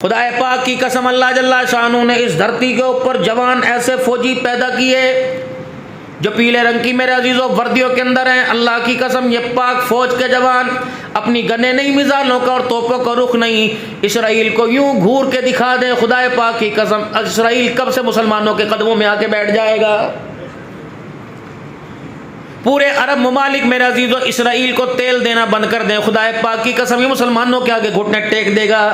خدا پاک کی قسم اللہ جل شانہ نے اس دھرتی کے اوپر جوان ایسے فوجی پیدا کیے جو پیلے رنگ کی میرے عزیزوں وردیوں کے اندر ہیں. اللہ کی قسم یہ پاک فوج کے جوان اپنی گنے نہیں، میزائلوں کا اور توپوں کا رخ نہیں، اسرائیل کو یوں گھور کے دکھا دیں. خدا پاک کی قسم اسرائیل کب سے مسلمانوں کے قدموں میں آ کے بیٹھ جائے گا. پورے عرب ممالک میرے عزیزوں اسرائیل کو تیل دینا بند کر دیں. خدا پاک کی قسم یہ مسلمانوں کے آگے گھٹنے ٹیک دے گا.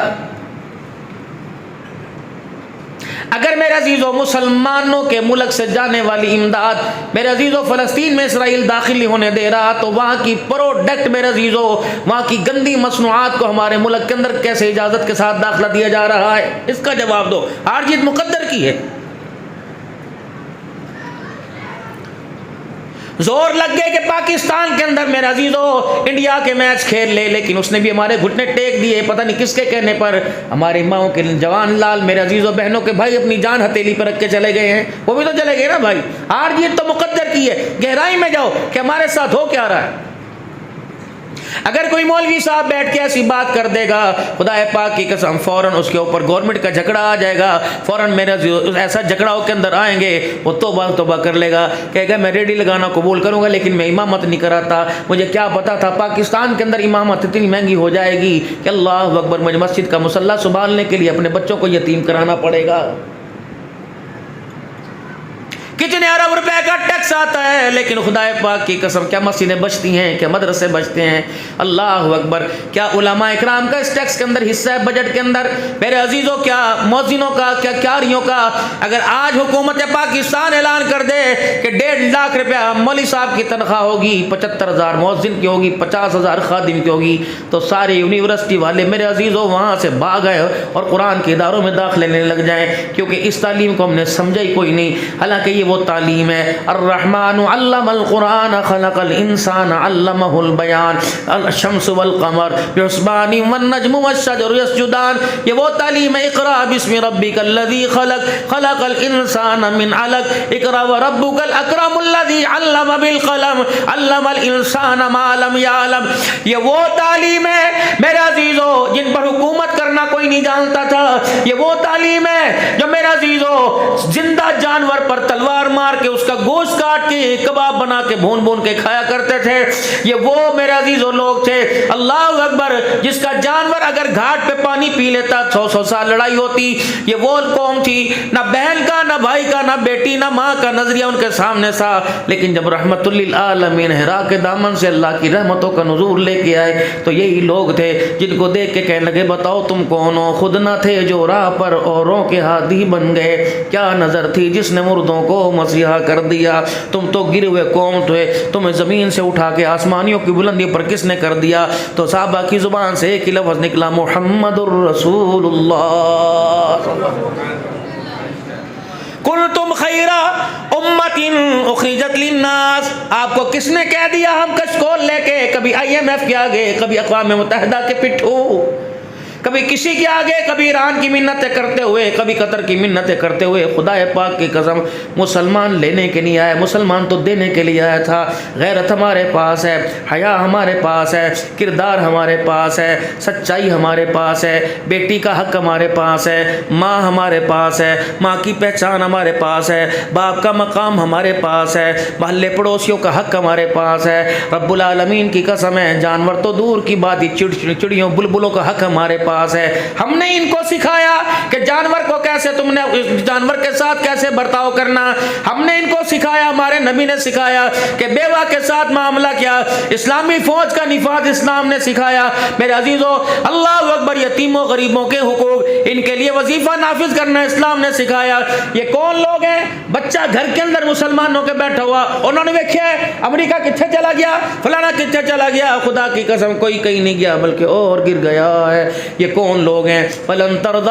اگر میرے عزیزوں مسلمانوں کے ملک سے جانے والی امداد میرے عزیزوں فلسطین میں اسرائیل داخل نہیں ہونے دے رہا تو وہاں کی پروڈکٹ میرے عزیزوں وہاں کی گندی مصنوعات کو ہمارے ملک کے اندر کیسے اجازت کے ساتھ داخلہ دیا جا رہا ہے؟ اس کا جواب دو. عارضیت مقدر کی ہے. زور لگ گئے کہ پاکستان کے اندر میرے عزیزوں انڈیا کے میچ کھیل لے، لیکن اس نے بھی ہمارے گھٹنے ٹیک دیے. پتہ نہیں کس کے کہنے پر ہماری ماؤں کے جوان لال میرے عزیزوں بہنوں کے بھائی اپنی جان ہتھیلی پر رکھ کے چلے گئے ہیں. وہ بھی تو چلے گئے نا بھائی. عارضیت تو مقدر کی ہے. گہرائی میں جاؤ کہ ہمارے ساتھ ہو کیا رہا ہے. اگر کوئی مولوی صاحب بیٹھ کے ایسی بات کر دے گا خدا پاک کی قسم فوراً اس کے اوپر گورنمنٹ کا جھگڑا آ جائے گا. فوراً میرے ایسا جھگڑاؤں کے اندر آئیں گے وہ توبہ کر لے گا، کہے گا میں ریڈی لگانا قبول کروں گا لیکن میں امامت نہیں کراتا. مجھے کیا پتا تھا پاکستان کے اندر امامت اتنی مہنگی ہو جائے گی کہ اللہ اکبر مجھے مسجد کا مصلی سنبھالنے کے لیے اپنے بچوں کو یتیم کرانا پڑے گا. کتنے ارب روپے کا ٹیکس آتا ہے لیکن خدا پاک کی قسم کیا مسجدیں بچتی ہیں، کیا مدرسے بچتے ہیں؟ اللہ اکبر. کیا علماء اکرام کا اس ٹیکس کے اندر حصہ ہے بجٹ کے اندر؟ میرے عزیزوں کیا مؤذنوں کا، کیا کاریوں کا؟ اگر آج حکومت پاکستان اعلان کر دے کہ 1.5 لاکھ روپیہ مولوی صاحب کی تنخواہ ہوگی، 75,000 مؤذن کی ہوگی، 50,000 خادم کی ہوگی، تو سارے یونیورسٹی والے میرے عزیزوں وہاں سے بھاگ آئے اور قرآن کے اداروں میں داخلے لینے لگ جائیں، کیونکہ اس تعلیم کو ہم نے سمجھا ہی کوئی نہیں. حالانکہ یہ وہ تعلیم ہے. الرحمن علم القرآن خلق الانسان علمہ البیان الشمس والقمر بحسبان والنجم والشجر یسجدان. یہ وہ تعلیم ہے. اقرأ باسم ربک الذی خلق خلق الانسان من علق اقرأ وربک الاکرم الذی علم بالقلم علم الانسان ما لم یعلم. یہ وہ تعلیم ہے میرے عزیزوں جن پر حکومت کرنا کوئی نہیں جانتا تھا. یہ وہ تعلیم ہے جو میرے عزیزوں زندہ جانور پر تلوار مار کے اس کا گوشت کاٹ کے کباب بنا کے بھون کے کھایا کرتے تھے. یہ وہ میرے عزیزوں لوگ تھے اللہ اکبر جس کا جانور اگر گھاٹ پہ پانی پی لیتا 100 سال لڑائی ہوتی. یہ وہ قوم تھی نہ بہن کا نہ بھائی کا نہ بیٹی نہ ماں کا نظریہ ان کے سامنے تھا، لیکن جب رحمت للعالمین ہرا کے دامن سے اللہ کی رحمتوں کا نزول لے کے آئے تو یہی لوگ تھے جن کو دیکھ کے کہنے لگے بتاؤ تم کون ہو؟ خود نہ تھے جو راہ پر اوروں کے ہادی بن گئے. کیا نظر تھی جس نے مردوں کو مسیحا کر دیا؟ تم تو گرے ہوئے قوم تھے، تمہیں زمین سے اٹھا کے آسمانیوں کی بلندی پر کس نے کر دیا؟ تو صحابہ کی زبان سے ایک ہی لفظ نکلا محمد الرسول اللہ. کنتم خیر امت اخرجت للناس. آپ کو کس نے کہہ دیا ہم کشکول لے کے کبھی IMF کے آگے، کبھی اقوام متحدہ کے پٹھو، کبھی کسی کے آگے، کبھی ایران کی منتیں کرتے ہوئے، کبھی قطر کی منتیں کرتے ہوئے. خدا پاک کی قسم مسلمان لینے کے نہیں آئے، مسلمان تو دینے کے لیے آیا تھا. غیرت ہمارے پاس ہے، حیا ہمارے پاس ہے، کردار ہمارے پاس ہے، سچائی ہمارے پاس ہے، بیٹی کا حق ہمارے پاس ہے، ماں ہمارے پاس ہے، ماں کی پہچان ہمارے پاس ہے، باپ کا مقام ہمارے پاس ہے، محلے پڑوسیوں کا حق ہمارے پاس ہے. رب العالمین کی قسم ہے جانور تو دور کی بات ہی چڑیوں بلبلوں کا حق ہمارے پاس ہے. ہم نے ان کو سکھایا کہ جانور کو کیسے تم نے جانور کے ساتھ کیسے برتاؤ کرنا. ہم نے ان کو سکھایا، ہمارے نبی نے سکھایا کہ بیوہ کے ساتھ معاملہ کیا. اسلامی فوج کا نفاذ اسلام نے سکھایا. میرے عزیزوں اللہ اکبر یتیموں غریبوں کے حقوق ان کے لیے وظیفہ نافذ کرنا اسلام نے سکھایا. یہ کون لوگ ہیں؟ بچہ گھر کے اندر مسلمانوں کے بیٹھا ہوا انہوں نے دیکھا ہے امریکہ کتنے چلا گیا، فلانا کتنے چلا گیا. خدا کی قسم کوئی کہیں نہیں گیا بلکہ اور گر گیا ہے. یہ کون لوگ ہیں؟ فلن ترضى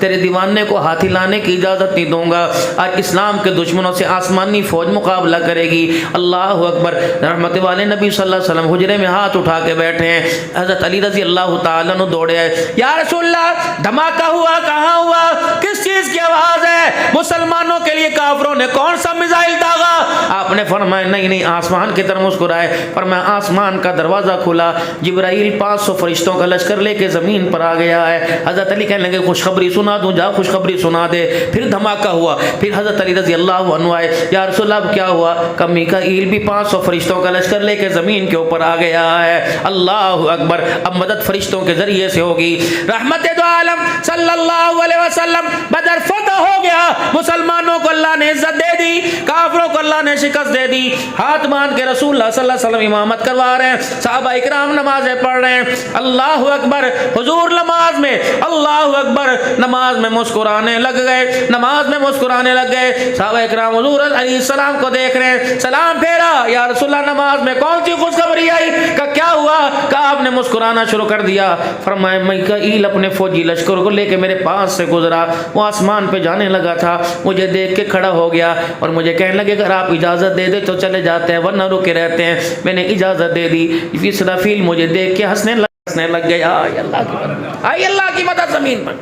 تیرے دیوانے کو ہاتھ ہلانے کی اجازت نہیں دوں گا. آج اسلام کے دشمنوں سے آسمانی فوج مقابلہ کرے گی. اللہ اکبر. رحمت والے نبی صلی اللہ علیہ وسلم حجرے میں ہاتھ اٹھا کے بیٹھے ہیں. حضرت علی رضی اللہ تعالیٰ عنہ دوڑے آئے. یا رسول اللہ دھماکہ ہوا, کہاں ہوا, کس چیز کی آواز ہے, مسلمانوں کے لیے کافروں نے کون سا میزائل داغا؟ آپ نے فرمایا نہیں نہیں, آسمان کی طرف مسکرائے. فرمایا آسمان کا دروازہ کھلا, جبرائیل 500 فرشتوں کا لشکر لے کے زمین پر آ گیا ہے. حضرت علی کہنے لگے خوشخبری سنا دوں, جا خوشخبری سنا دے. پھر دھماکہ ہوا. پھر حضرت علی رضی اللہ عنہ آئے. یا رسول اللہ کیا ہوا؟ کہ میکائیل بھی 500 فرشتوں کا لشکر لے کے زمین کے اوپر آ گیا ہے. اللہ اکبر. اب مدد فرشتوں کے ذریعے سے ہوگی. رحمت دو عالم صلی اللہ علیہ وسلم, بدر فتح ہو گیا. مسلمانوں کو اللہ نے عزت دے دی, کافروں کو اللہ نے شکست دے دی. ہاتھ باندھ کے رسول اللہ صلی اللہ علیہ وسلم امامت کروا رہے ہیں, صحابہ اکرام نمازیں پڑھ رہے ہیں. اللہ اکبر. حضور نماز میں, اللہ اکبر, نماز میں مسکرانے لگ گئے, نماز میں مسکرانے لگ گئے. صحابہ اکرام حضور علیہ السلام کو دیکھ رہے ہیں, سلام پھیرا. یا رسول اللہ نماز میں کون سی خوشخبری آئی؟ کہ کیا ہوا؟ کہ آپ نے مسکرانا شروع کر دیا. فرمایا میکائیل اپنے فوجی لشکر کو لے کے میرے پاس سے گزرا, وہ آسمان پہ جانے لگا تھا, مجھے دیکھ کے کھڑا ہو گیا اور مجھے کہنے لگے اگر آپ اجازت دے دے تو چلے جاتے ہیں ورنہ رکے رہتے ہیں. میں نے اجازت دے دی. اسرافیل مجھے دیکھ کے ہنسنے لگ گیا. آئے اللہ کی مدد, آئے اللہ کی مدد زمین پر.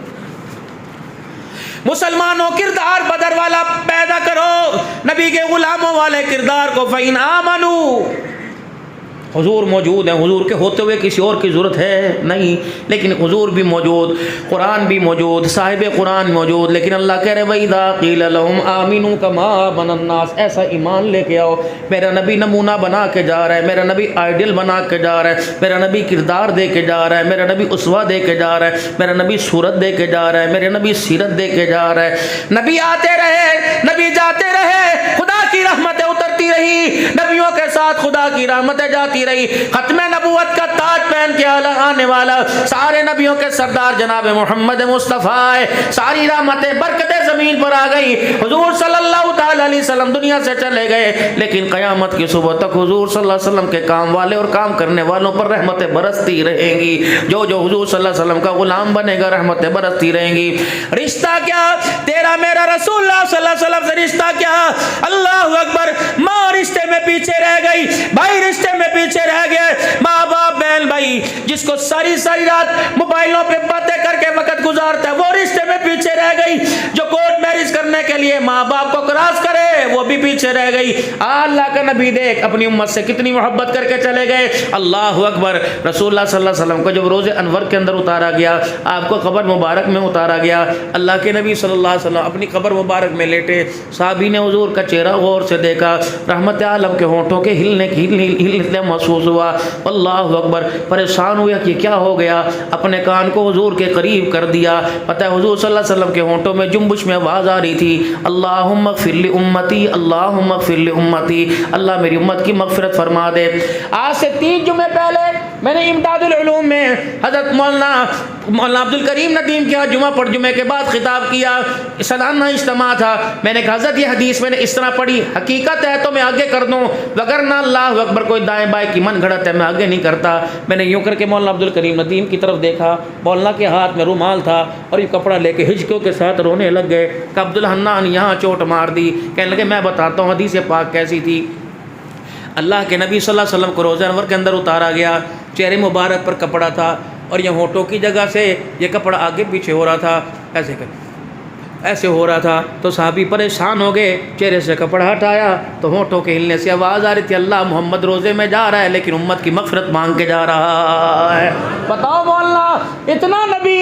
مسلمانوں کردار بدر والا پیدا کرو, نبی کے غلاموں والے کردار کو. فَإِنْ آمَنُوا, حضور موجود ہیں, حضور کے ہوتے ہوئے کسی اور کی ضرورت ہے نہیں, لیکن حضور بھی موجود, قرآن بھی موجود, صاحب قرآن موجود. لیکن اللہ کہہ رہے وَإِذَا قِيلَ لَهُمْ آمِنُوا كَمَا آمَنَ النَّاسُ, ایسا ایمان لے کے آؤ. میرا نبی نمونہ بنا کے جا رہا ہے, میرا نبی آئیڈل بنا کے جا رہا ہے, میرا نبی کردار دے کے جا رہا ہے, میرا نبی اسوہ دے کے جا رہا ہے, میرا نبی صورت دے کے جا رہا ہے, میرے نبی سیرت دے کے جا رہا ہے. نبی آتے رہے, نبی جاتے رہے, خدا کی رحمتیں اترتی رہی, نبیوں کے ساتھ خدا کی رحمتیں جاتی رہی. ختم نبوت کا تاج پہن کے آنے والا سارے نبیوں کے سردار جناب محمد مصطفیٰ ہے. ساری رحمتیں برکتیں زمین پر آ گئی. حضور صلی اللہ تعالی علیہ وسلم دنیا سے چلے گئے, لیکن قیامت کی صبح تک حضور صلی اللہ علیہ وسلم کے کام والے اور کام کرنے والوں پر رحمتیں برستی رہیں گی. جو جو حضور صلی اللہ علیہ وسلم کا غلام بنے گا رحمتیں برستی رہیں گی. رشتہ کیا تیرا میرا رسول اللہ صلی اللہ علیہ وسلم سے رشتہ کیا؟ اللہ اکبر. ماں رشتے میں پیچھے رہ گئی, بھائی رشتے میں پیچھے رہ گئے, ماں باپ بہن بھائی جس کو ساری رات موبائلوں پہ باتیں کر کے وقت گزارتا ہے وہ رشتے میں پیچھے رہ گئی. جو کورٹ میرج کرنے کے لیے ماں باپ کو کراس کرے وہ بھی پیچھے رہ گئی. اللہ کا نبی دیکھ اپنی امت سے کتنی محبت کر کے چلے گئے. اللہ اکبر. رسول اللہ صلی اللہ علیہ وسلم کو جب روز انور کے اندر اتارا گیا, آپ کو قبر مبارک میں اتارا گیا, اللہ کے نبی صلی اللہ علیہ وسلم اپنی قبر مبارک میں لیٹے. صحابی نے حضور کا چہرہ غور سے دیکھا, رحمت عالم کے ہونٹوں کے ہلنے محسوس ہوا. اللہ اکبر. پریشان ہوئے کہ کیا ہو گیا, اپنے کان کو حضور کے قریب کر دیا. پتہ ہے حضور صلی اللہ علیہ وسلم کے ہونٹوں میں جنبش میں آواز آ رہی تھی, اللہم اغفر لامتی, اللہم اغفر لامتی, اللہ میری امت کی مغفرت فرما دے. آج سے 3 جمعے پہلے میں نے امداد العلوم میں حضرت مولانا عبد الکریم ندیم کے جمعہ پر جمعے کے بعد خطاب کیا. سالانہ اجتماع تھا. میں نے کہا حضرت یہ حدیث میں نے اس طرح پڑھی, حقیقت ہے تو میں آگے کر دوں, وگرنہ اللہ اکبر کوئی دائیں بائیں کی من گھڑت ہے میں آگے نہیں کرتا. میں نے یوں کر کے مولانا عبد الکریم ندیم کی طرف دیکھا, مولانا کے ہاتھ میں رومال تھا اور یہ کپڑا لے کے ہچکیوں کے ساتھ رونے لگ گئے کہ عبد الحنان یہاں چوٹ مار دی. کہنے لگے میں بتاتا ہوں حدیث پاک کیسی تھی. اللہ کے نبی صلی اللہ علیہ وسلم کو روزہ انور کے اندر اتارا گیا, چہرے مبارک پر کپڑا تھا اور یہ ہونٹوں کی جگہ سے یہ کپڑا آگے پیچھے ہو رہا تھا, ایسے ہو رہا تھا. تو صحابی پریشان ہو گئے, چہرے سے کپڑا ہٹایا تو ہونٹوں کے ہلنے سے آواز آ رہی تھی, اللہ محمد روزے میں جا رہا ہے لیکن امت کی مغفرت مانگ کے جا رہا ہے. بتاؤ مولانا, اتنا نبی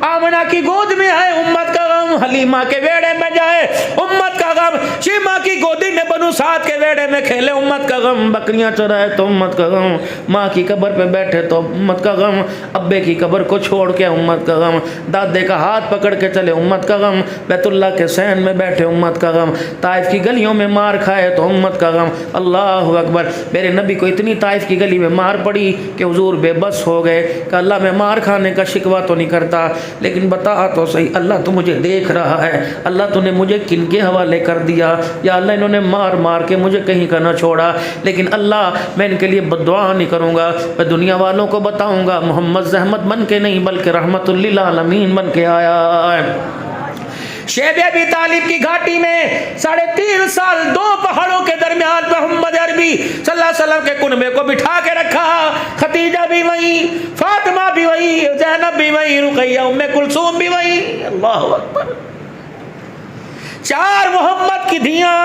آمنہ کی گود میں ہے امت کا غم, حلیمہ کے بیڑے میں جائے امت کا غم, شیمہ کی گودی میں بنو سعد کے بیڑے میں کھیلے امت کا غم, بکریاں چرائے تو امت کا غم, ماں کی قبر پہ بیٹھے تو امت کا غم, ابے کی قبر کو چھوڑ کے امت کا غم, دادے کا ہاتھ پکڑ کے چلے امت کا غم, بیت اللہ کے سین میں بیٹھے امت کا غم, طائف کی گلیوں میں مار کھائے تو امت کا غم. اللہ اکبر. میرے نبی کو اتنی طائف کی گلی میں مار پڑی کہ حضور بے بس ہو گئے کہ اللہ میں مار کھانے کا شکوہ تو نہیں کرتا, لیکن بتا تو صحیح اللہ تو مجھے دیکھ دیکھ رہا ہے اللہ تو نے مجھے کن کے حوالے کر دیا، یا اللہ انہوں نے مار مار کے مجھے کہیں کا نہ چھوڑا، لیکن اللہ میں ان کے لیے بد دعا نہیں کروں گا، میں دنیا والوں کو بتاؤں گا محمد زحمت بن کے نہیں بلکہ رحمت للعالمین بن کے آیا ہے۔ شیب ابی طالب کی گھاٹی میں 3.5 سال 2 پہاڑوں کے درمیان محمد عربی صلی اللہ علیہ وسلم کے کنبے کو بٹھا کے رکھا، خدیجہ بھی وہیں، فاطمہ بھی وہیں، زینب بھی وہیں، رقیہ ام کلثوم بھی وہیں، اللہ اکبر، 4 محمد کی دھیاں،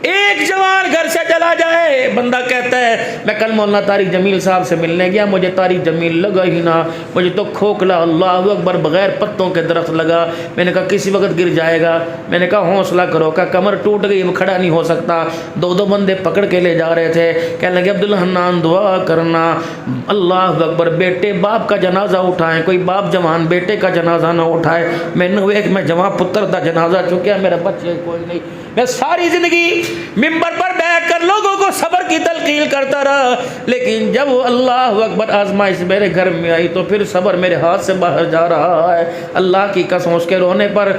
ایک جوان گھر سے چلا جائے، بندہ کہتا ہے میں کل مولانا طارق جمیل صاحب سے ملنے گیا، مجھے طارق جمیل لگا ہی نہ، مجھے تو کھوکھلا اللہ اکبر بغیر پتوں کے درخت لگا، میں نے کہا کسی وقت گر جائے گا، میں نے کہا حوصلہ کرو، کہا کمر ٹوٹ گئی اب کھڑا نہیں ہو سکتا، 2 بندے پکڑ کے لے جا رہے تھے، کہنے لگے عبدالحنان دعا کرنا، اللہ اکبر، بیٹے باپ کا جنازہ اٹھائیں، کوئی باپ جوان بیٹے کا جنازہ نہ اٹھائے، میں جوان پتر دا جنازہ چکیا، میرا بچے کوئی نہیں، میں ساری زندگی ممبر پر بیٹھ کر لوگوں کو صبر کی تلقین کرتا رہا، لیکن جب اللہ اکبر آزمائش میرے گھر میں آئی تو پھر صبر میرے ہاتھ سے باہر جا رہا ہے، اللہ کی قسم اس کے رونے پر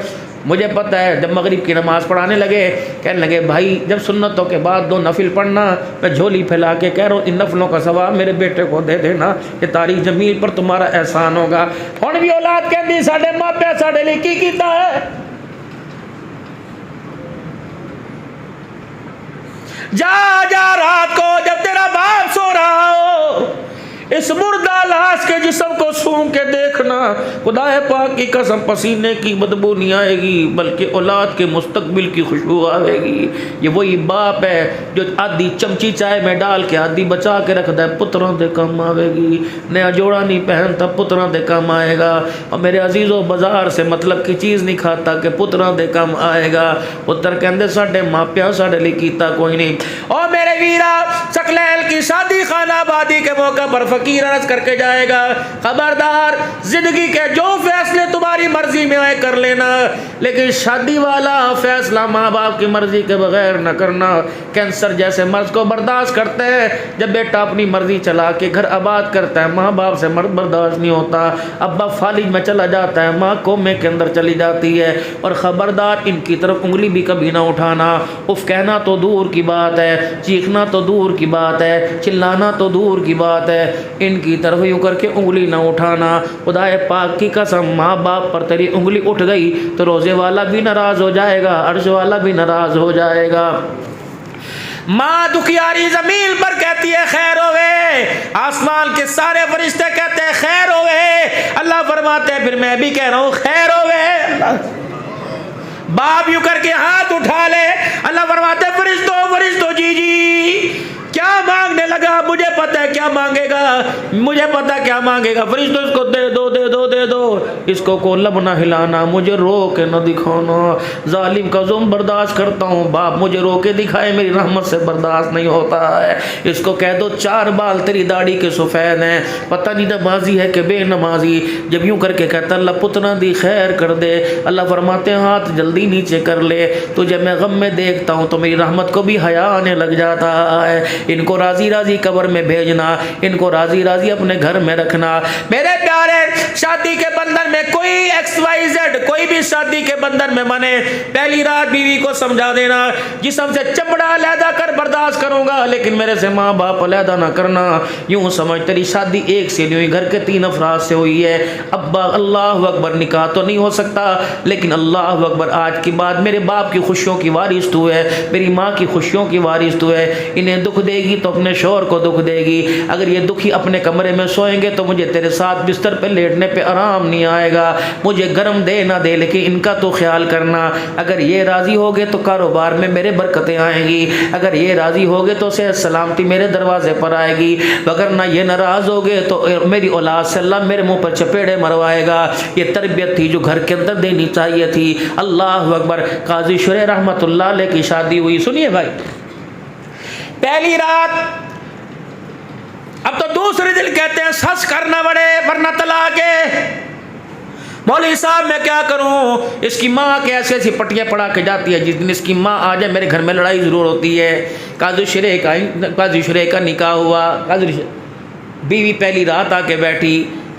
مجھے پتہ ہے۔ جب مغرب کی نماز پڑھانے لگے کہنے لگے بھائی جب سنتوں کے بعد 2 نفل پڑھنا، میں جھولی پھیلا کے کہہ رہا ہوں ان نفلوں کا ثواب میرے بیٹے کو دے دینا، یہ طارق جمیل پر تمہارا احسان ہوگا۔ ہن بھی اولاد کہندی ساڈے ماپے ساڈے لیے کی کیتا ہے، جا جا رات کو جب تیرا باپ سو رہا ہو اس مردہ لاش کے جسم کو سونگ کے دیکھنا، خدا پاک کی قسم پسینے کی بدبو نہیں آئے گی بلکہ اولاد کے مستقبل کی خوشبو آئے گی۔ یہ وہی باپ ہے جو آدھی چمچی چائے میں ڈال کے آدھی بچا کے رکھ دے، پتروں دے کام آئے گی، نیا جوڑا نہیں پہنتا پتروں دے کام آئے گا، اور میرے عزیزوں بازار سے مطلب کی چیز نہیں کھاتا کہ پتروں دے کام آئے گا، پتر کہندے ساڈے ماپیاں ساڈے لیے کیتا کوئی نہیں۔ اور میرے ویرا سکلیل کی شادی خانہ آبادی کے موقع پر فقیر عرض کر کے جائے گا خبردار زندگی کے جو فیصلے تمہاری مرضی میں آئے کر لینا، لیکن شادی والا فیصلہ ماں باپ کی مرضی کے بغیر نہ کرنا۔ کینسر جیسے مرض کو برداشت کرتے ہیں، جب بیٹا اپنی مرضی چلا کے گھر آباد کرتا ہے ماں باپ سے مرض برداشت نہیں ہوتا، ابا فالج میں چلا جاتا ہے ماں کومے کے اندر چلی جاتی ہے، اور خبردار ان کی طرف انگلی بھی کبھی نہ اٹھانا، اف کہنا تو دور کی بات ہے، چیخنا تو دور کی بات ہے، چلانا تو دور کی بات ہے، ان کی طرف یوں کر کے انگلی نہ اٹھانا۔ خدا پاک کی قسم ماں باپ پر تیری انگلی اٹھ گئی تو روزے والا بھی ناراض ہو جائے گا، عرش والا بھی ناراض ہو جائے گا۔ ماں دکھیاری زمین پر کہتی ہے خیر ہوئے، آسمان کے سارے فرشتے کہتے ہیں خیر ہوئے، اللہ فرماتے ہیں پھر میں بھی کہہ رہا ہوں خیر ہوئے۔ باپ یوں کر کے ہاتھ اٹھا لے، اللہ فرماتے ہیں فرشتو جی کیا مانگنے لگا، مجھے پتہ ہے کیا مانگے گا، مجھے پتہ کیا مانگے گا، فرشتوں اس کو دے دو، اس کو لب نہ ہلانا، مجھے رو کے نہ دکھانا، ظالم کا ظلم برداشت کرتا ہوں، باپ مجھے رو کے دکھائے میری رحمت سے برداشت نہیں ہوتا ہے، اس کو کہہ دو 4 بال تیری داڑھی کے سفید ہیں، پتہ نہیں نمازی ہے کہ بے نمازی، جب یوں کر کے کہتا اللہ پتنا دی خیر کر دے، اللہ فرماتے ہیں ہاتھ جلدی نیچے کر لے، تجھے میں غم میں دیکھتا ہوں تو میری رحمت کو بھی حیا آنے لگ جاتا ہے، ان کو راضی راضی قبر میں بھیجنا، ان کو راضی راضی اپنے گھر میں رکھنا۔ میرے پیارے شادی کے بندھن میں کوئی XYZ کوئی بھی شادی کے بندھن میں منے، پہلی رات بیوی کو سمجھا دینا جسم سے چمڑا علیحدہ کر برداشت کروں گا لیکن میرے سے ماں باپ علیحدہ نہ کرنا، یوں سمجھ تیری شادی ایک سے نہیں ہوئی، گھر کے 3 افراد سے ہوئی ہے، ابا اللہ اکبر نکاح تو نہیں ہو سکتا لیکن اللہ اکبر آج کے بعد میرے باپ کی خوشیوں کی وارث تو ہے، میری ماں کی خوشیوں کی وارث تو ہے، انہیں دکھ دے گی تو اپنے شوہر کو دکھ دے گی، اگر یہ دکھی اپنے کمرے میں سوئیں گے تو مجھے تیرے ساتھ بستر پہ لیٹنے پہ آرام نہیں آئے گا، مجھے گرم دے نہ دے لیکن ان کا تو خیال کرنا، اگر یہ راضی ہوگے تو کاروبار میں میرے برکتیں آئیں گی، اگر یہ راضی ہوگے تو صحت سلامتی میرے دروازے پر آئے گی، اگر نہ یہ ناراض ہوگے تو میری اولاد سے اللہ میرے منہ پر چپیڑے مروائے گا۔ یہ تربیت تھی جو گھر کے اندر دینی چاہیے تھی۔ اللہ اکبر۔ قاضی شریح رحمۃ اللہ علیہ کی شادی ہوئی، سنیے بھائی، پہلی رات، اب تو دوسرے دن کہتے ہیں سچ کرنا پڑے ورنہ طلاق ہے۔ مولوی صاحب میں کیا کروں، اس کی ماں کے ایسی ایسی پٹیاں پڑھا کے جاتی ہے، جس دن اس کی ماں آ جائے میرے گھر میں لڑائی ضرور ہوتی ہے۔ قاضی شریح کا نکاح ہوا، بیوی پہلی رات آ کے بیٹھی،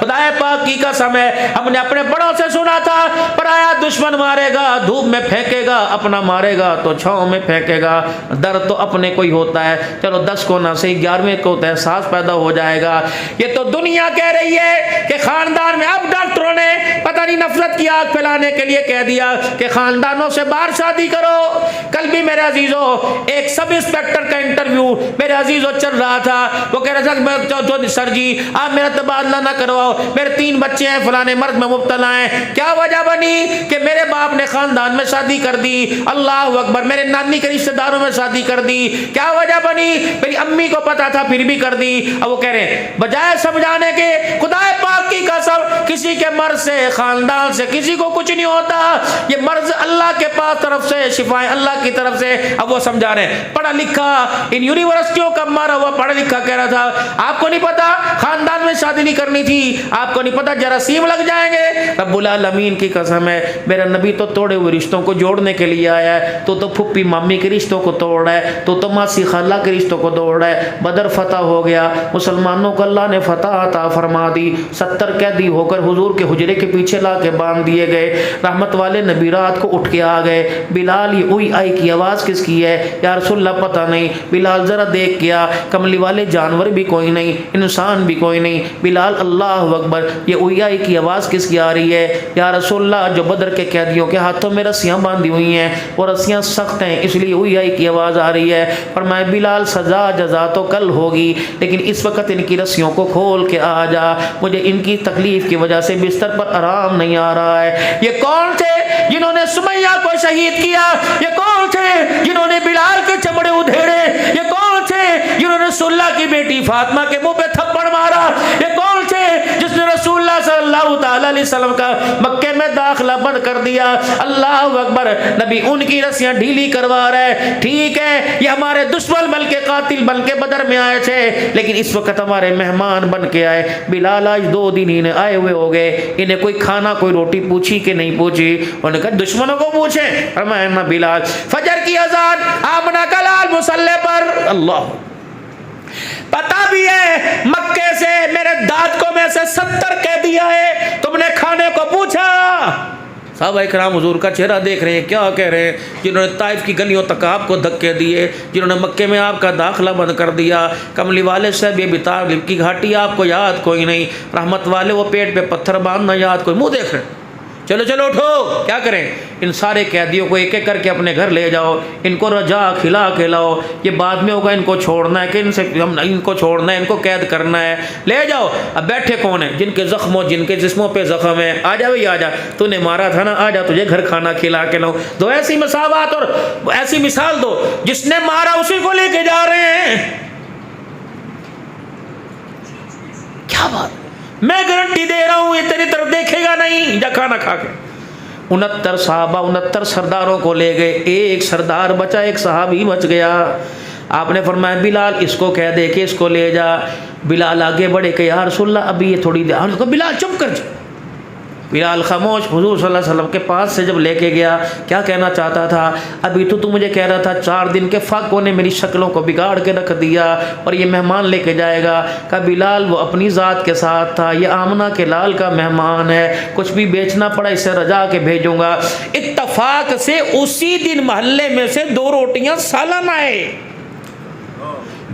خدا پاک کی قسم ہے، ہم نے اپنے بڑوں سے سنا تھا، پرایا دشمن مارے گا دھوپ میں پھینکے گا، اپنا مارے گا تو چھاؤں میں پھینکے گا۔ درد تو اپنے کو ہی ہوتا ہے، چلو 10 کو نہ صحیح 11ویں کو تو احساس پیدا ہو جائے گا۔ یہ تو دنیا کہہ رہی ہے کہ خاندان میں، اب ڈاکٹروں نے پتہ نہیں نفرت کی آگ پھیلانے کے لیے کہہ دیا کہ خاندانوں سے باہر شادی کرو۔ کل بھی میرے عزیزو ایک سب انسپیکٹر کا انٹرویو میرے عزیزو چل رہا تھا، وہ کہہ رہا تھا سر جی آپ میرا تبادلہ نہ کرواؤ، میرے 3 بچے ہیں، فلانے مرض میں مبتلا ہیں۔ کیا وجہ بنی کہ میرے باپ نے خاندان میں شادی کر دی، اللہ اکبر، میرے نانی کے رشتہ داروں میں شادی کر دی۔ کیا وجہ بنی؟ میری امی کو پتا تھا پھر بھی کر دی۔ اب وہ کہہ رہے ہیں بجائے سمجھانے کے، خدا پاک کی قسم کسی کے مرض سے، خاندان سے کسی کو کچھ نہیں ہوتا، یہ مرض اللہ کے پاس طرف سے، شفائیں اللہ کی طرف سے۔ اب وہ سمجھا رہے ہیں پڑھا لکھا ان یونیورسٹیوں کا مارا ہوا پڑھا لکھا کہہ رہا تھا آپ کو نہیں پتا خاندان میں شادی نہیں کرنی تھی، آپ کو نہیں پتا جراثیم لگ جائیں گے۔ رب العالمین کی قسم ہے، میرا نبی تو توڑے ہوئے رشتوں کو جوڑنے کے لیے آیا ہے، تو پھپھی مامی کے رشتوں کو توڑ رہا ہے، تو ماسی خالہ کے رشتوں کو توڑ رہا ہے۔ بدر فتح ہو گیا، مسلمانوں کو اللہ نے فتح عطا فرما دی، 70 قیدی ہو کر حضور کے حجرے کے پیچھے لا کے باندھ دیے گئے۔ رحمت والے نبی رات کو اٹھ کے آ گئے، بلال یہ اوئی آئی کی آواز کس کی ہے یا رسول اللہ پتہ نہیں۔ بلال ذرا دیکھ گیا، کملی والے جانور بھی کوئی نہیں، انسان بھی کوئی نہیں۔ بلال اللہ اکبر، یہ اوئی آئی کی آواز کس کی آ رہی ہے یا رسول اللہ؟ جو بدر کے قیدیوں کے ہاتھوں میں رسیاں باندھی ہوئی ہیں، وہ رسیاں سخت ہیں اس لیے اوئی آئی کی آواز آ رہی ہے۔ فرمایا بلال سزا جزا تو کل ہوگی، لیکن اس وقت ان کی رسیوں کو کھول کے آ جا، مجھے ان کی تکلیف کی وجہ سے بستر پر آرام نہیں آ رہا ہے۔ یہ کون تھے جنہوں نے سمیہ کو شہید کیا؟ یہ کون تھے جنہوں نے بلال کے چمڑے ادھیڑے؟ یہ کون تھے جنہوں نے رسول اللہ کی بیٹی فاطمہ کے منہ پہ تھپڑ مارا؟ یہ کون تھے جس نے رسول اللہ صلی اللہ تعالی علیہ وسلم کا مکے میں داخلہ بند کر دیا؟ اللہ اکبر، نبی ان کی رسیاں ڈھیلی کروا رہے۔ ٹھیک ہے یہ ہمارے دشمن بن کے، قاتل بن کے بدر میں آئے تھے، لیکن اس وقت ہمارے مہمان بن کے آئے۔ بلال آج 2 دن انہیں آئے ہوئے ہو گئے، انہیں کوئی کھانا کوئی روٹی پوچھی کہ نہیں پوچھی؟ انہوں نے کہا دشمنوں کو پوچھیں۔ فرمایا نہ بلال، فجر کی اذان آمنہ کا لال مصلی پر، اللہ پتا بھی ہے مکے سے میرے دانت کو میں سے 70 قیدی آئے، تم نے کھانے کو پوچھا؟ صحابہ اکرام حضور کا چہرہ دیکھ رہے ہیں، کیا کہہ رہے ہیں؟ جنہوں نے طائف کی گلیوں تک آپ کو دھکے دیے، جنہوں نے مکے میں آپ کا داخلہ بند کر دیا، کملی والے صاحب ابی طالب کی گھاٹی آپ کو یاد کوئی نہیں، رحمت والے وہ پیٹ پہ پتھر باندھنا یاد کوئی، منہ دیکھ رہے ہیں۔ چلو چلو اٹھو، کیا کریں؟ ان سارے قیدیوں کو ایک ایک کر کے اپنے گھر لے جاؤ، ان کو رجا کھلا کے لاؤ، یہ بعد میں ہوگا ان کو چھوڑنا ہے کہ ان کو چھوڑنا ہے، ان کو قید کرنا ہے، لے جاؤ۔ اب بیٹھے کون ہیں؟ جن کے زخموں، جن کے جسموں پہ زخم ہے، آ جا بھائی آ جا، تو نے مارا تھا نا، آ جا تجھے گھر کھانا کھلا کے لاؤ۔ دو ایسی مساوات اور ایسی مثال دو، جس نے مارا اسی کو لے کے جا رہے ہیں۔ کیا بات، میں گارنٹی دے رہا ہوں یہ تیری طرف دیکھے گا نہیں، جا کھانا کھا کے۔ 69 صحابہ 69 سرداروں کو لے گئے، ایک سردار بچا، ایک صحابی بچ گیا۔ آپ نے فرمایا بلال اس کو کہہ دے کہ اس کو لے جا۔ بلال آگے بڑھے کہ یا رسول اللہ ابھی یہ تھوڑی دیر، بلال چپ کر جا۔ بلال خاموش۔ حضور صلی اللہ علیہ وسلم کے پاس سے جب لے کے گیا، کیا کہنا چاہتا تھا؟ ابھی تو مجھے کہہ رہا تھا 4 دن کے فاقوں نے میری شکلوں کو بگاڑ کے رکھ دیا اور یہ مہمان لے کے جائے گا۔ کہا بلال وہ اپنی ذات کے ساتھ تھا، یہ آمنہ کے لال کا مہمان ہے، کچھ بھی بیچنا پڑا اسے رجا کے بھیجوں گا۔ اتفاق سے اسی دن محلے میں سے 2 روٹیاں سالن آئے۔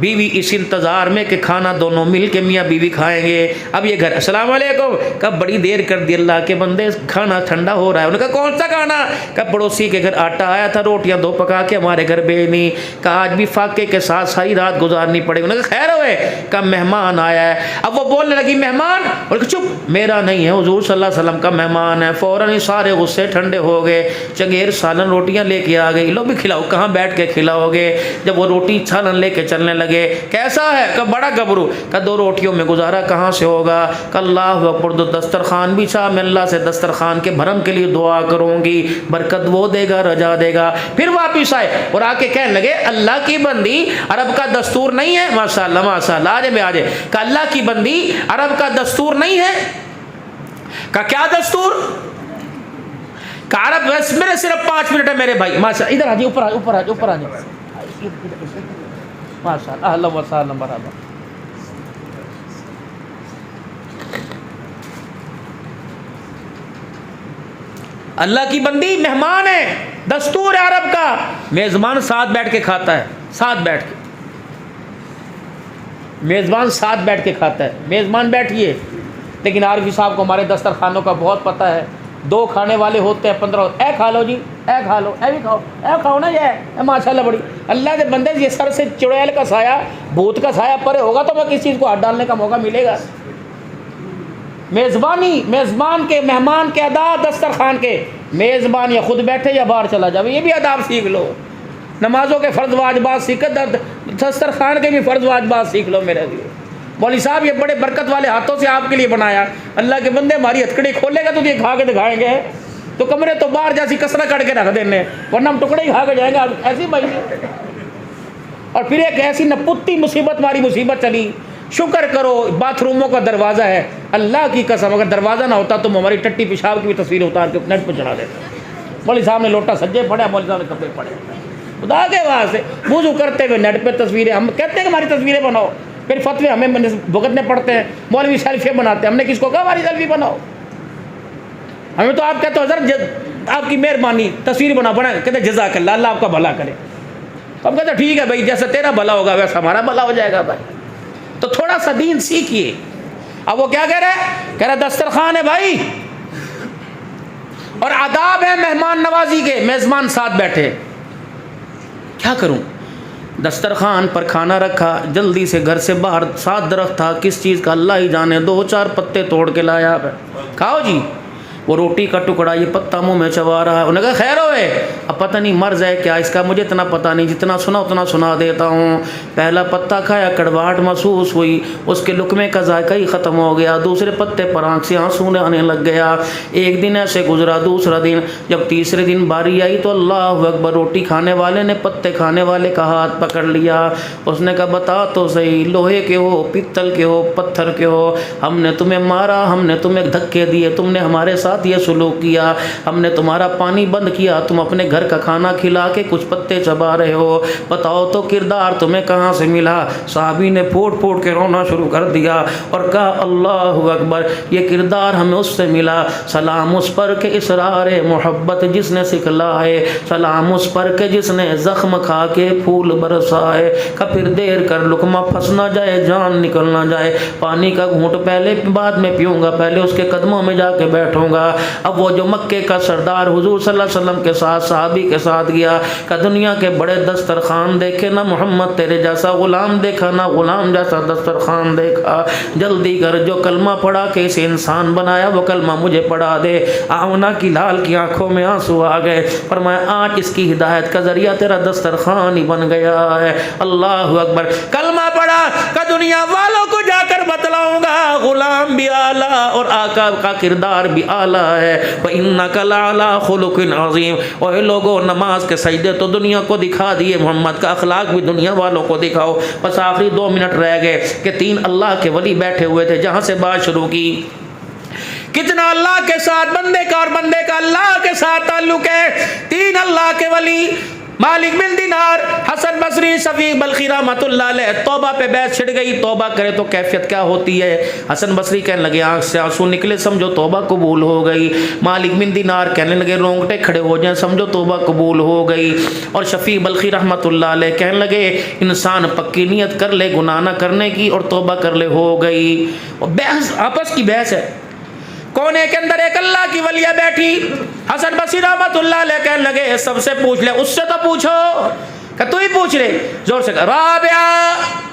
بیوی اس انتظار میں کہ کھانا دونوں مل کے میاں بیوی کھائیں گے۔ اب یہ گھر السلام علیکم، کب بڑی دیر کر دی اللہ کے بندے، کھانا ٹھنڈا ہو رہا ہے۔ انہوں نے کہا کون سا کھانا؟ کب پڑوسی کے گھر آٹا آیا تھا، روٹیاں 2 پکا کے ہمارے گھر بھیجنی۔ کہا آج بھی فاقے کے ساتھ ساری رات گزارنی پڑے گی۔ انہوں نے کہا خیر ہوئے، کہا مہمان آیا ہے۔ اب وہ بولنے لگی مہمان، اور چپ میرا نہیں ہے، حضور صلی اللہ علیہ وسلم کا مہمان ہے۔ فوراً ہی سارے غصے ٹھنڈے ہو گئے، چنگیر سالن روٹیاں لے کے آ گئی، لو بھی کھلاؤ، کہاں بیٹھ کے کھلاؤ گے؟ جب وہ روٹی سالن لے کے چلنے لگے، کیسا ہے؟ کہ بڑا گبرو۔ کہ 2 روٹیوں میں گزارا کہاں سے ہوگا؟ کہ اللہ اکبر، دسترخوان بھی چاہ، میں اللہ سے دسترخوان کے بھرم کے لیے دعا کروں گی، برکت وہ دے گا، رجا دے گا۔ پھر واپس آئے اور آ کے کہنے لگے اللہ کی بندی، عرب کا دستور نہیں ہے؟ ماشاءاللہ ماشاءاللہ، آجے میں آجے۔ کہ اللہ کی بندی، عرب کا دستور نہیں ہے؟ کہ کیا دستور؟ کہ عرب، میرے صرف 5 منٹ ہے میرے بھائی، ماشاءاللہ ادھر آجے، اوپر آجے، اوپر آجے، اوپر آجے۔ ماشاء اللہ، اہلا و سہلا مرحبا۔ اللہ کی بندی مہمان ہے، دستور ہے عرب کا، میزبان ساتھ بیٹھ کے کھاتا ہے، ساتھ بیٹھ کے، میزبان ساتھ بیٹھ کے کھاتا ہے، میزبان بیٹھیے۔ لیکن عارفی صاحب کو ہمارے دسترخوانوں کا بہت پتہ ہے، 2 کھانے والے ہوتے ہیں 15، اے کھا لو جی، اے کھا لو، اے بھی کھاؤ، اے کھاؤ نا، یہ ماشاء اللہ بڑی اللہ کے بندے، یہ سر سے چڑیل کا سایہ، بھوت کا سایہ پرے ہوگا تو میں کس چیز کو ہاتھ ڈالنے کا موقع ملے گا؟ میزبانی، میزبان کے، مہمان کے آداب دسترخوان کے، میزبان یا خود بیٹھے یا باہر چلا جاوے، یہ بھی آداب سیکھ لو۔ نمازوں کے فرض واجبات سیکھ، دسترخوان کے بھی فرض واجبات سیکھ لو میرے لیے۔ مولوی صاحب یہ بڑے برکت والے ہاتھوں سے آپ کے لیے بنایا، اللہ کے بندے ہماری ہتھکڑی کھولے گا تو یہ کھا کے دکھائیں گے، تو کمرے تو باہر جیسی کسرہ کٹ کے رکھ دینے، ورنہ ہم ٹکڑے ہی کھا کے جائیں گے ایسی بھائی۔ اور پھر ایک ایسی نپتی مصیبت، ہماری مصیبت چلی، شکر کرو باتھ روموں کا دروازہ ہے، اللہ کی قسم اگر دروازہ نہ ہوتا تو ہماری ٹٹی پیشاب کی بھی تصویر اتار کے نیٹ پہ چڑھا دیتا۔ مولوی صاحب نے لوٹا سجے پڑھا، مولوی صاحب نے کپڑے پڑھے، خدا کے واسطے وضو کرتے ہوئے نیٹ پہ تصویریں، ہم کہتے ہیں کہ ہماری تصویریں بناؤ، پھر فتوے ہمیں بھگتنے پڑتے ہیں، مولوی سیلفی بناتے ہیں، ہم نے کس کو کہا ہماری سیلفی بناؤ؟ ہمیں تو آپ کہتے ہو حضرت آپ کی مہربانی تصویر بنا کہتے جزاک اللہ، اللہ آپ کا بھلا کرے، تو ہم کہتے ٹھیک ہے بھائی، جیسا تیرا بھلا ہوگا ویسا ہمارا بھلا ہو جائے گا بھائی۔ تو تھوڑا سا دین سیکھیے۔ اب وہ کیا کہہ رہا ہے؟ کہہ رہا دسترخوان ہے بھائی، اور آداب ہے مہمان نوازی کے، میزبان ساتھ بیٹھے، کیا کروں؟ دسترخوان پر کھانا رکھا، جلدی سے گھر سے باہر 7 درخت تھا، کس چیز کا اللہ ہی جانے، 2-4 پتے توڑ کے لایا، کھاؤ جی۔ وہ روٹی کا ٹکڑا یہ پتا منہ میں چبا رہا ہے، انہوں نے کہا خیر ہوئے، اب پتہ نہیں مرض ہے کیا اس کا، مجھے اتنا پتہ نہیں، جتنا سنا اتنا سنا دیتا ہوں۔ پہلا پتا کھایا، کڑواہٹ محسوس ہوئی، اس کے لقمے کا ذائقہ ہی ختم ہو گیا، دوسرے پتے پر آنکھ سے آنسو آنے لگ گیا۔ ایک دن ایسے گزرا، دوسرا دن، جب تیسرے دن باری آئی تو اللہ اکبر، روٹی کھانے والے نے پتے کھانے والے کا ہاتھ پکڑ لیا، اس نے کہا بتا تو صحیح، لوہے کے ہو، پتل کے ہو، پتھر کے ہو، ہم نے تمہیں مارا، ہم نے تمہیں دھکے دیے، تم نے ہمارے ساتھ یہ سلوک کیا، ہم نے تمہارا پانی بند کیا، تم اپنے گھر کا کھانا کھلا کے کچھ پتے چبا رہے ہو، بتاؤ تو کردار تمہیں کہاں سے ملا؟ صحابی نے پھوٹ پھوٹ کے رونا شروع کر دیا اور کہا اللہ اکبر، یہ کردار ہمیں اس سے ملا، سلام اس پر کہ اسرار محبت جس نے سکھلائے، سلام اس پر کہ جس نے زخم کھا کے پھول برسائے، کہ پھر دیر کر لقمہ پھنس نہ جائے، جان نکل نہ جائے، پانی کا گھونٹ پہلے بعد میں پیوں گا، پہلے اس کے قدموں میں جا کے بیٹھوں گا۔ اب وہ جو مکے کا سردار حضور صلی اللہ علیہ وسلم کے ساتھ صحابی کے ساتھ گیا کہ دنیا کے بڑے دسترخوان دیکھے نہ محمد تیرے جیسا غلام دیکھا، نہ غلام جیسا دسترخوان دیکھا، جلدی کر جو کلمہ پڑھا کہ اسے انسان بنایا وہ کلمہ مجھے پڑھا دے۔ آمنہ کی لال کی آنکھوں میں آنسو آ گئے، فرمایا آج اس کی ہدایت کا ذریعہ تیرا دسترخوان ہی بن گیا ہے۔ اللہ اکبر، کلمہ پڑھا کہ دنیا والوں کو جا کر بتلاؤں گا غلام بھی اعلیٰ اور آقا کا کردار بھی اعلیٰ ہے، وَإِنَّكَ لَعَلَىٰ خُلُقٍ عَظِيمٍ۔ اور لوگوں نماز کے سجدے تو دنیا کو دکھا دیے، محمد کا اخلاق بھی دنیا والوں کو دکھاؤ۔ بس آخری 2 منٹ رہ گئے کہ 3 اللہ کے ولی بیٹھے ہوئے تھے، جہاں سے بات شروع کی، کتنا اللہ کے ساتھ بندے کا اور بندے کا اللہ کے ساتھ تعلق ہے۔ 3 اللہ کے ولی، مالک بن دینار، حسن بصری، شفیق بلخی رحمۃ اللہ علیہ، توبہ پہ بحث چھڑ گئی، توبہ کرے تو کیفیت کیا ہوتی ہے؟ حسن بصری کہنے لگے آنکھ سے آنسو نکلے سمجھو توبہ قبول ہو گئی، مالک بن دینار کہنے لگے رونگٹے کھڑے ہو جائیں سمجھو توبہ قبول ہو گئی، اور شفیق بلخی رحمۃ اللہ علیہ کہنے لگے انسان پکی نیت کر لے گناہ نہ کرنے کی اور توبہ کر لے ہو گئی۔ اور بحث آپس کی بحث ہے، کونے کے اندر ایک اللہ کی ولیہ بیٹھی، حسن بصری رحمۃ اللہ علیہ کہنے لگے سب سے پوچھ لے، اس سے تو پوچھو، کہ تو ہی پوچھ لے، زور سے کہا رابعہ،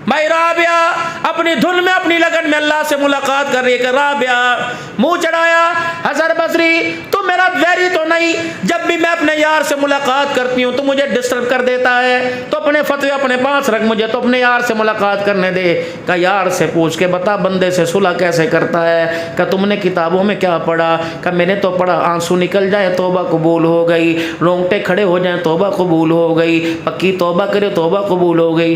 بھائی رابعہ اپنی دھن میں اپنی لگن میں اللہ سے ملاقات کر رہی ہے کہ رابعہ، منہ چڑھایا، حسن بصری تو میرا ویری تو نہیں، جب بھی میں اپنے یار سے ملاقات کرتی ہوں تو مجھے ڈسٹرب کر دیتا ہے، تو اپنے فتوے اپنے پاس رکھ، مجھے تو اپنے یار سے ملاقات کرنے دے۔ کہ یار سے پوچھ کے بتا بندے سے صلح کیسے کرتا ہے؟ کہ تم نے کتابوں میں کیا پڑھا؟ کہ میں نے تو پڑھا آنسو نکل جائے توبہ قبول ہو گئی، رونگٹے کھڑے ہو جائیں توبہ قبول ہو گئی، پکی توبہ کرے توبہ قبول ہو گئی۔